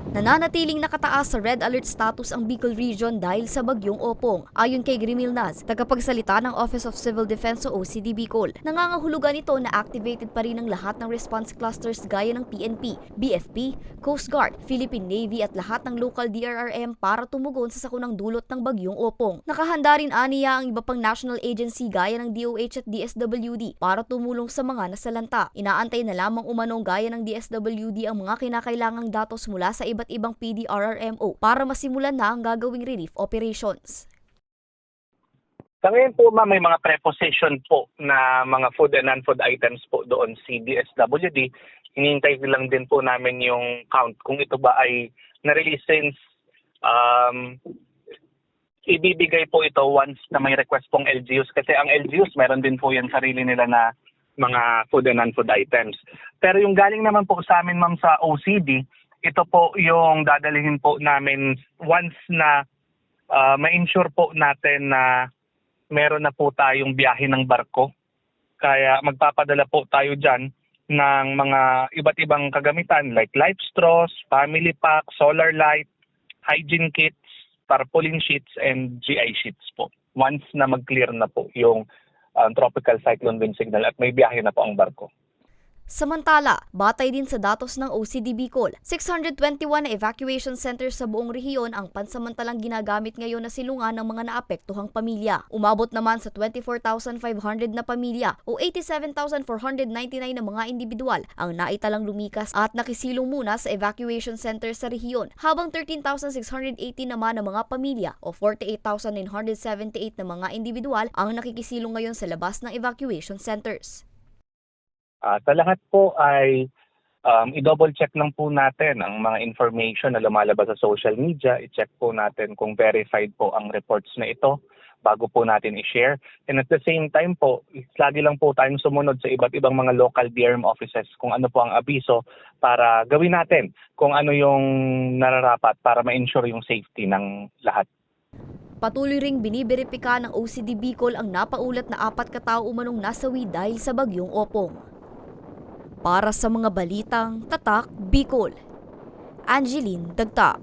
Nananatiling nakataas sa red alert status ang Bicol Region dahil sa bagyong Opong. Ayon kay Grimil Naz, tagapagsalita ng Office of Civil Defense o OCD Bicol, nangangahulugan ito na activated pa rin ang lahat ng response clusters gaya ng PNP, BFP, Coast Guard, Philippine Navy at lahat ng local DRRM para tumugon sa sakunang dulot ng bagyong Opong. Nakahanda rin aniya ang iba pang national agency gaya ng DOH at DSWD para tumulong sa mga nasalanta. Inaantay na lamang umanong gaya ng DSWD ang mga kinakailangang datos mula sa iba't ibang PDRRMO para masimulan na ang gagawing relief operations. Sa ngayon po may mga preposition po na mga food and non-food items po doon si DSWD. Hinihintay lang din po namin yung count kung ito ba ay na-release since ibibigay po ito once na may request pong LGUs kasi ang LGUs meron din po yan sarili nila na mga food and non-food items. Pero yung galing naman po sa amin ma'am sa OCD, ito po yung dadalhin po namin once na ma-ensure po natin na meron na po tayong biyahe ng barko. Kaya magpapadala po tayo dyan ng mga iba't ibang kagamitan like life straws, family pack, solar light, hygiene kits, tarpaulin sheets, and GI sheets po. Once na mag-clear na po yung tropical cyclone wind signal at may biyahe na po ang barko. Samantala, batay din sa datos ng OCD Bicol, 621 na evacuation centers sa buong rehiyon ang pansamantalang ginagamit ngayon na silungan ng mga naapektuhang pamilya. Umabot naman sa 24,500 na pamilya o 87,499 na mga individual ang naitalang lumikas at nakisilong muna sa evacuation centers sa rehiyon, habang 13,680 naman na mga pamilya o 48,978 na mga individual ang nakikisilong ngayon sa labas ng evacuation centers. Sa lahat po ay i-double check lang po natin ang mga information na lumalabas sa social media. I-check po natin kung verified po ang reports na ito bago po natin i-share. And at the same time po, lagi lang po tayong sumunod sa iba't ibang mga local DRM offices kung ano po ang abiso para gawin natin kung ano yung nararapat para ma-ensure yung safety ng lahat. Patuloy ring biniberipika ng OCD Bicol ang napaulat na 4 katao umanong nasawi dahil sa bagyong Opong. Para sa mga balitang Tatak Bicol, Angeline Dagta.